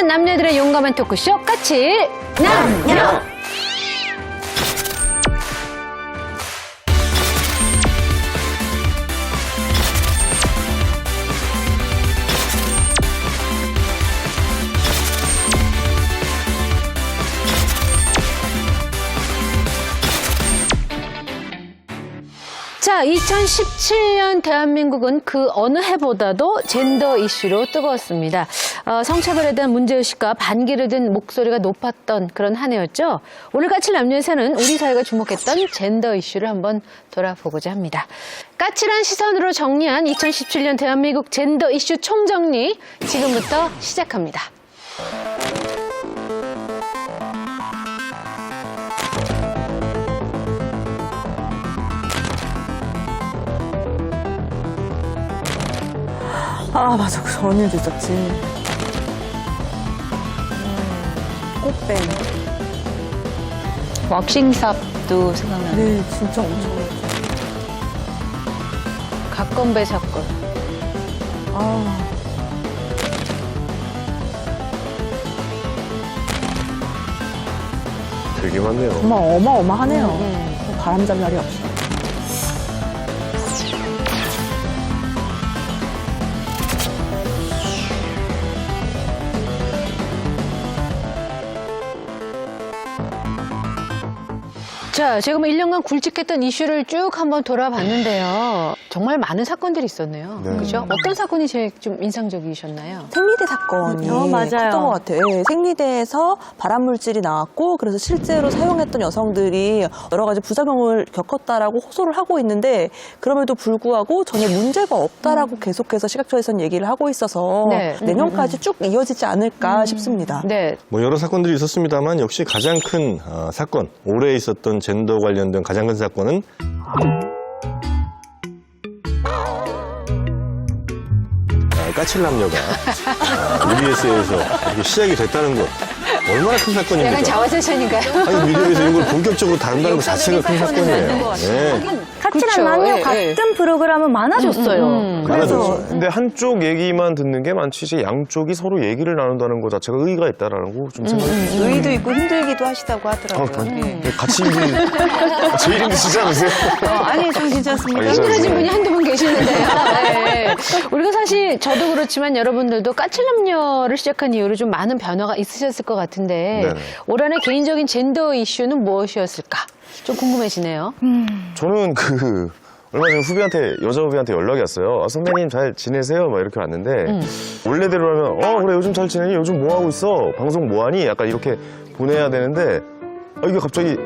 까칠한 남녀들의 용감한 토크쇼 까칠 남녀. 자, 2017년 대한민국은 그 어느 해보다도 젠더 이슈로 뜨거웠습니다. 성차별에 대한 문제의식과 반기를 든 목소리가 높았던 그런 한 해였죠. 오늘 까칠 남녀에서는 우리 사회가 주목했던 젠더 이슈를 한번 돌아보고자 합니다. 까칠한 시선으로 정리한 2017년 대한민국 젠더 이슈 총정리 지금부터 시작합니다. 아, 맞아. 그 전에도 있었지. 꽃뱀. 왁싱샵도 생각나요. 네, 진짜 엄청. 갓건배 사건. 아. 되게 많네요. 정말 어마어마하네요. 바람잡이 날이 없어. 자, 지금 1년간 굵직했던 이슈를 쭉 한번 돌아봤는데요. 정말 많은 사건들이 있었네요. 네. 그죠? 어떤 사건이 제일 좀 인상적이셨나요? 생리대 사건이 맞아요. 컸던 것 같아요. 예, 생리대에서 발암물질이 나왔고 그래서 실제로 사용했던 여성들이 여러 가지 부작용을 겪었다라고 호소를 하고 있는데 그럼에도 불구하고 전혀 문제가 없다라고 계속해서 시각처에서는 얘기를 하고 있어서 네. 내년까지 쭉 이어지지 않을까 싶습니다. 네. 뭐 여러 사건들이 있었습니다만 역시 가장 큰 사건, 올해 있었던 젠더 관련된 가장 큰 사건은 까칠 남녀가 미디어에서 이렇게 시작이 됐다는 것. 얼마나 큰 사건입니까? 약간 자화자찬인가요? 아니, 미디어에서 이런 걸 본격적으로 다룬다는 것 자체가 큰 사건이에요. 네. 까칠한 그쵸, 남녀 예, 같은 프로그램은 많아졌어요. 그래서 근데 한쪽 얘기만 듣는 게 많지 이제 양쪽이 서로 얘기를 나눈다는 것 자체가 의의가 있다라는 거 좀 생각이 듭니다. 의의도 있고 힘들기도 하시다고 하더라고요. 같이 제일 힘드시지 않으세요? 아니, 좀 괜찮습니다. 힘들어진 분이 한두 분 계시는데요. 네. 우리가 사실 저도 그렇지만 여러분들도 까칠 남녀를 시작한 이후로 좀 많은 변화가 있으셨을 것 같은데 네네. 올 한해 개인적인 젠더 이슈는 무엇이었을까? 좀 궁금해지네요. 저는 얼마 전에 여자 후배한테 연락이 왔어요. 아, 선배님 잘 지내세요? 막 이렇게 왔는데 원래대로 하면 그래 요즘 잘 지내니? 요즘 뭐 하고 있어? 방송 뭐 하니? 약간 이렇게 보내야 되는데 이게 갑자기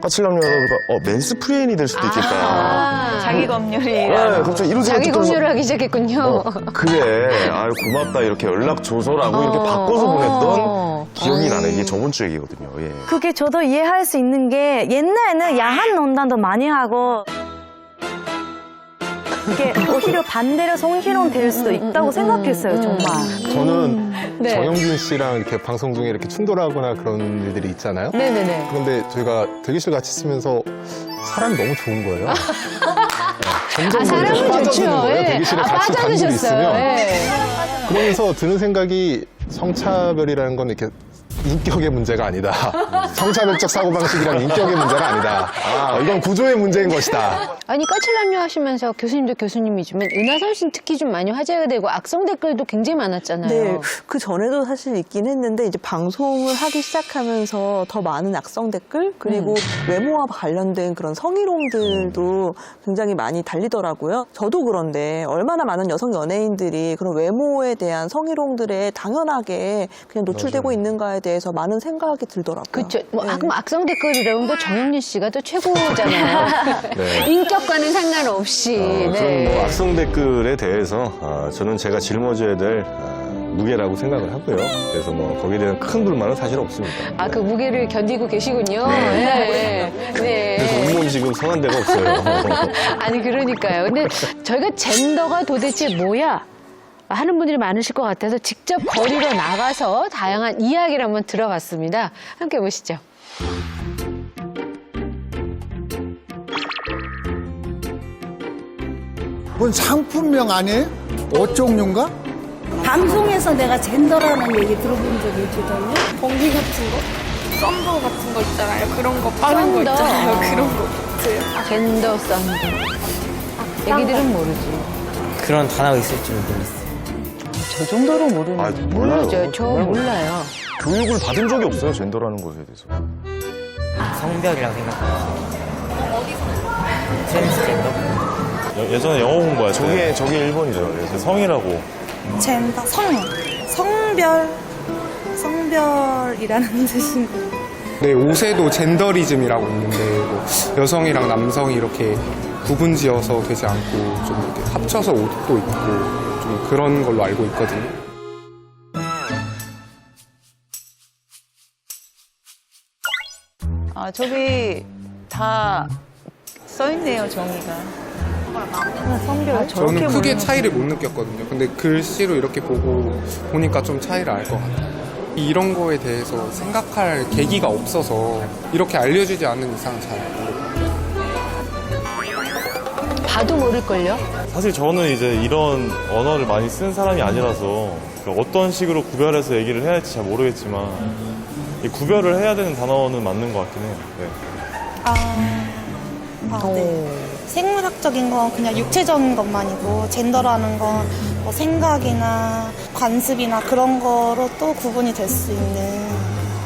까칠 남녀가 그러니까 맨스프레인이 될 수도 있겠다. 자기 검열이. 네, 갑자기 이런 생각이 자기 들어서 공유를 하기 시작했군요. 그래. 아유, 고맙다. 이렇게 연락 줘서라고 이렇게 바꿔서 보냈던 기억이 나는 이게 저번 주 얘기거든요. 예. 그게 저도 이해할 수 있는 게 옛날에는 야한 논란도 많이 하고 이게 오히려 반대로 성희롱 될 수도 있다고 생각했어요, 정말. 저는 네. 정영진 씨랑 이렇게 방송 중에 이렇게 충돌하거나 그런 일들이 있잖아요. 네네네. 그런데 저희가 대기실 같이 쓰면서 사람이 너무 좋은 거예요. 점점 사람은 이렇게 빠져드는 좋죠. 거예요. 예. 대기실에 같이 간 일이 빠져드셨어요. 있으면. 예. 그러면서 드는 생각이 성차별이라는 건 이렇게 인격의 문제가 아니다. 성차별적 사고방식이란 인격의 문제가 아니다. 이건 구조의 문제인 것이다. 아니 까칠 남녀 하시면서 교수님도 교수님이지만 은하선 씨는 특히 좀 많이 화제가 되고 악성 댓글도 굉장히 많았잖아요. 네, 그 전에도 사실 있긴 했는데 이제 방송을 하기 시작하면서 더 많은 악성 댓글 그리고 외모와 관련된 그런 성희롱들도 굉장히 많이 달리더라고요. 저도 그런데 얼마나 많은 여성 연예인들이 그런 외모에 대한 성희롱들에 당연하게 그냥 노출되고 있는가에 대해서 많은 생각이 들더라고요. 그렇죠. 뭐 네. 악성 댓글이라는 거 정영진 씨가 또 최고잖아요. 네. 인격과는 상관없이. 저는 뭐 악성 댓글에 대해서 저는 제가 짊어져야 될 무게라고 생각을 하고요. 그래서 뭐 거기에 대한 큰 불만은 사실 없습니다. 아, 그 무게를 견디고 계시군요. 네. 네. 그래서 온몸 지금 성한 데가 없어요. 아니, 그러니까요. 근데 저희가 젠더가 도대체 뭐야? 하는 분들이 많으실 것 같아서 직접 거리로 나가서 다양한 이야기를 한번 들어봤습니다. 함께 보시죠. 그건 상품명 아니에요? 옷 종류인가? 방송에서 내가 젠더라는 얘기 들어본 적이 있거든요. 번개 같은 거? 썬더 같은 거 있잖아요. 그런 거 빠는 거 썬더. 있잖아요. 그런 거 같아요. 젠더 썬더. 애기들은 모르지. 그런 단어가 있을 줄 몰랐어요. 저 정도로 모르는. 아, 몰라요. 모르죠. 저 몰라요. 교육을 받은 적이 없어요, 젠더라는 것에 대해서. 성별이라고 생각해요. 트랜스젠더? 예전에 영어 공부할 때 저게 1번이죠. 성이라고 젠더, 성별이라는 뜻인 거예요. 네, 옷에도 젠더리즘이라고 있는데 뭐 여성이랑 남성이 이렇게 구분지어서 되지 않고 좀 이렇게 합쳐서 옷도 입고 좀 그런 걸로 알고 있거든요. 아, 저기 다 써있네요, 정의가. 성별 저렇게 저는 크게 모르는 차이를 못 느꼈거든요. 근데 글씨로 이렇게 보니까 좀 차이를 알 것 같아요. 이런 거에 대해서 생각할 계기가 없어서 이렇게 알려주지 않는 이상 잘 모르겠어요. 봐도 모를걸요? 사실 저는 이제 이런 언어를 많이 쓴 사람이 아니라서 어떤 식으로 구별해서 얘기를 해야 할지 잘 모르겠지만 이 구별을 해야 되는 단어는 맞는 것 같긴 해요. 네. 네. 생물학적인 건 그냥 육체적인 것만이고 젠더라는 건 뭐 생각이나 관습이나 그런 거로 또 구분이 될 수 있는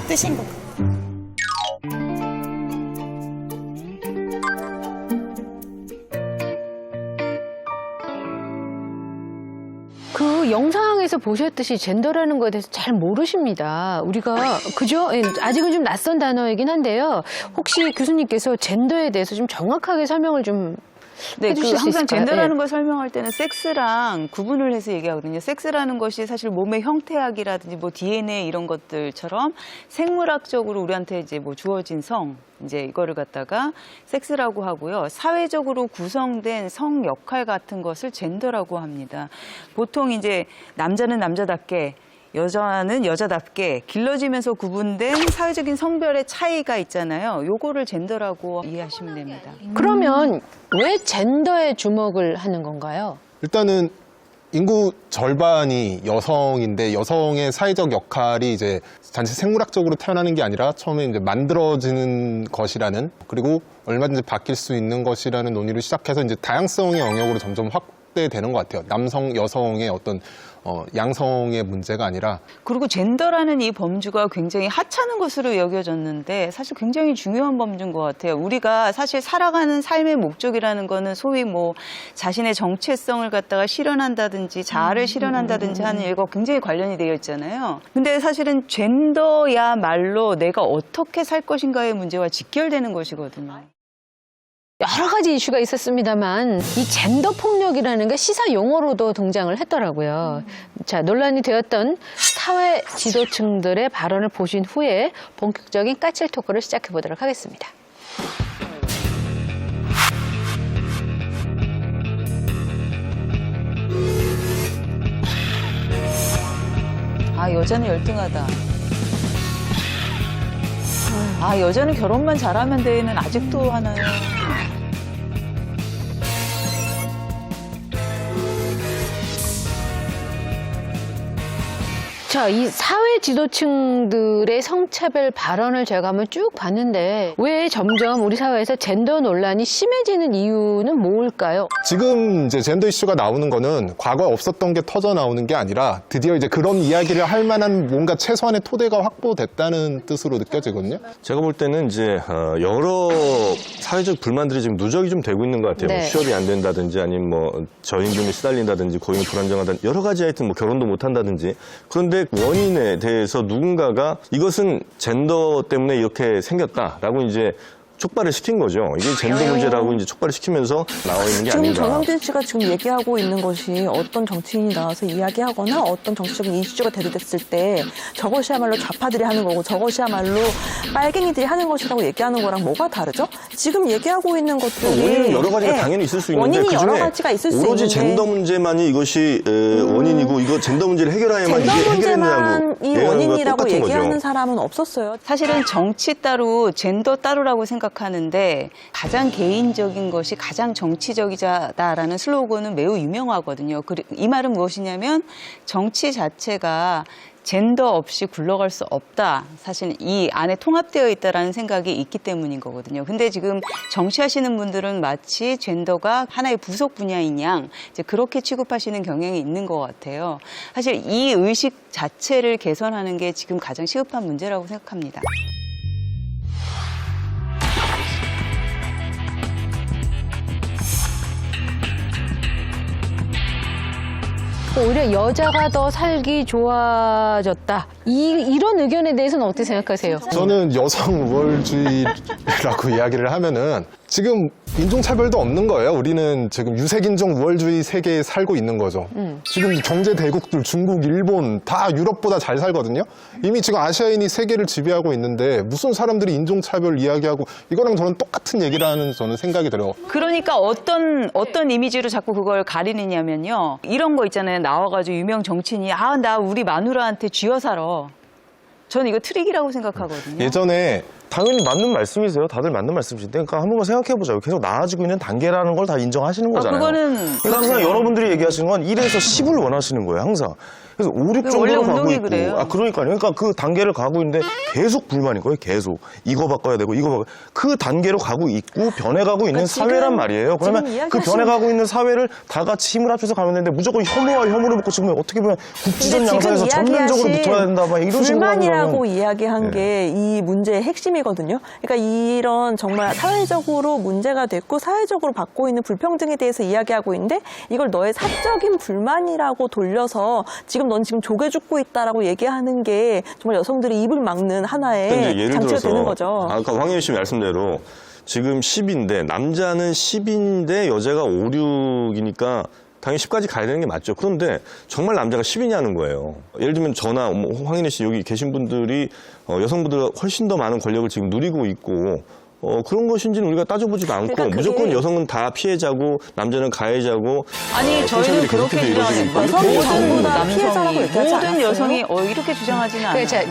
뜻인 것 같아요. 그 영상에서 보셨듯이 젠더라는 거에 대해서 잘 모르십니다. 우리가 그죠? 예, 아직은 좀 낯선 단어이긴 한데요. 혹시 교수님께서 젠더에 대해서 좀 정확하게 설명을 좀 네, 해주실 수 항상 있을까요? 젠더라는 네. 걸 설명할 때는 섹스랑 구분을 해서 얘기하거든요. 섹스라는 것이 사실 몸의 형태학이라든지 뭐 DNA 이런 것들처럼 생물학적으로 우리한테 이제 뭐 주어진 성, 이제 이거를 갖다가 섹스라고 하고요. 사회적으로 구성된 성 역할 같은 것을 젠더라고 합니다. 보통 이제 남자는 남자답게 여자는 여자답게 길러지면서 구분된 사회적인 성별의 차이가 있잖아요. 요거를 젠더라고 이해하시면 됩니다. 그러면 왜 젠더에 주목을 하는 건가요? 일단은 인구 절반이 여성인데 여성의 사회적 역할이 이제 단지 생물학적으로 태어나는 게 아니라 처음에 이제 만들어지는 것이라는, 그리고 얼마든지 바뀔 수 있는 것이라는 논의를 시작해서 이제 다양성의 영역으로 점점 확대되는 것 같아요. 남성, 여성의 어떤 양성의 문제가 아니라. 그리고 젠더라는 이 범주가 굉장히 하찮은 것으로 여겨졌는데 사실 굉장히 중요한 범주인 것 같아요. 우리가 사실 살아가는 삶의 목적이라는 거는 소위 뭐 자신의 정체성을 갖다가 실현한다든지 자아를 실현한다든지 하는 일과 굉장히 관련이 되어 있잖아요. 근데 사실은 젠더야말로 내가 어떻게 살 것인가의 문제와 직결되는 것이거든요. 여러 가지 이슈가 있었습니다만 이 젠더 폭력이라는 게 시사 용어로도 등장을 했더라고요. 자, 논란이 되었던 사회 지도층들의 발언을 보신 후에 본격적인 까칠 토크를 시작해 보도록 하겠습니다. 아, 여자는 열등하다. 아, 여자는 결혼만 잘하면 돼는 아직도 하나요? 자, 이 사회 지도층들의 성차별 발언을 제가 한번 쭉 봤는데 왜 점점 우리 사회에서 젠더 논란이 심해지는 이유는 뭘까요? 지금 이제 젠더 이슈가 나오는 거는 과거에 없었던 게 터져 나오는 게 아니라 드디어 이제 그런 이야기를 할 만한 뭔가 최소한의 토대가 확보됐다는 뜻으로 느껴지거든요. 제가 볼 때는 이제 여러 사회적 불만들이 지금 누적이 좀 되고 있는 것 같아요. 네. 뭐 취업이 안 된다든지 아니면 뭐 저임금에 시달린다든지 고용이 불안정하다든지 여러 가지 하여튼 뭐 결혼도 못 한다든지. 그런데 원인에 대해서 누군가가 이것은 젠더 때문에 이렇게 생겼다라고 이제 촉발을 시킨 거죠. 이게 젠더 문제라고 이제 촉발을 시키면서 나와 있는 게 지금 아닌가. 전영진 씨가 지금 얘기하고 있는 것이 어떤 정치인이 나와서 이야기하거나 어떤 정치적인 이슈가 대두됐을 때 저것이야말로 좌파들이 하는 거고 저것이야말로 빨갱이들이 하는 것이라고 얘기하는 거랑 뭐가 다르죠? 지금 얘기하고 있는 것들이 원인은 여러 가지가 네. 당연히 있을 수 있는데 원인이 여러 그중에 가지가 있을 수 오로지 있는데 젠더 문제만이 이것이 원인이고 이거 젠더 문제를 해결해야만 이게 젠더 해결했느냐고 문제만 이 얘기하는 거랑 원인이라고 똑같은 얘기하는 거죠. 사람은 없었어요. 사실은 정치 따로 젠더 따로라고 생각 생각하는데 가장 개인적인 것이 가장 정치적이다라는 슬로건은 매우 유명하거든요. 이 말은 무엇이냐면 정치 자체가 젠더 없이 굴러갈 수 없다. 사실 이 안에 통합되어 있다라는 생각이 있기 때문인 거거든요. 근데 지금 정치하시는 분들은 마치 젠더가 하나의 부속 분야인 양 이제 그렇게 취급하시는 경향이 있는 것 같아요. 사실 이 의식 자체를 개선하는 게 지금 가장 시급한 문제라고 생각합니다. 오히려 여자가 더 살기 좋아졌다. 이런 의견에 대해서는 어떻게 생각하세요? 저는 여성 우월주의라고 이야기를 하면은 지금 인종차별도 없는 거예요. 우리는 지금 유색인종 우월주의 세계에 살고 있는 거죠. 지금 경제 대국들 중국, 일본 다 유럽보다 잘 살거든요. 이미 지금 아시아인이 세계를 지배하고 있는데 무슨 사람들이 인종차별 이야기하고 이거랑 저는 똑같은 얘기를 하는 저는 생각이 들어요. 그러니까 어떤 이미지로 자꾸 그걸 가리느냐면요. 이런 거 있잖아요. 나와가지고 유명 정치인이 나 우리 마누라한테 쥐어 살아. 저는 이거 트릭이라고 생각하거든요. 예전에 당연히 맞는 말씀이세요. 다들 맞는 말씀이신데, 그러니까 한 번만 생각해보자고. 계속 나아지고 있는 단계라는 걸 다 인정하시는 거잖아요. 그거는 그러니까 항상 여러분들이 얘기하시는 건 1에서 10을 원하시는 거예요, 항상. 그래서 5, 6 원래 정도로 가고 운동이 있고. 그래요. 그러니까요. 그러니까 그 단계를 가고 있는데 계속 불만인 거예요, 계속. 이거 바꿔야 되고, 이거 바꿔야 되고. 그 단계로 가고 있고, 변해가고 있는 사회란 말이에요. 그러면 그 변해가고 있는 사회를 다 같이 힘을 합쳐서 가면 되는데 무조건 혐오와 혐오를 먹고 지금 어떻게 보면 국지전 양상에서 전면적으로 붙어야 된다, 막 이런 식으로 불만이라고 하면. 이야기한 게 이 문제의 핵심이거든요. 그러니까 이런 정말 사회적으로 문제가 됐고 사회적으로 받고 있는 불평등에 대해서 이야기하고 있는데 이걸 너의 사적인 불만이라고 돌려서 지금 넌 지금 조개 죽고 있다라고 얘기하는 게 정말 여성들이 입을 막는 하나의 예를 장치가 들어서 되는 거죠. 아까 황혜연 씨 말씀대로 지금 10인데 남자는 10인데 여자가 5, 6이니까 당연히 10까지 가야 되는 게 맞죠. 그런데 정말 남자가 10이냐는 거예요. 예를 들면 저나 황인혜 씨 여기 계신 분들이 여성분들과 훨씬 더 많은 권력을 지금 누리고 있고 그런 것인지는 우리가 따져보지도 않고 그러니까 무조건 여성은 다 피해자고 남자는 가해자고 아니 저희는 그렇게 주장하지 여성이 전부 다 피해자라고 얘기하지 모든 않았어요? 여성이 이렇게 주장하지는 않아요. 자,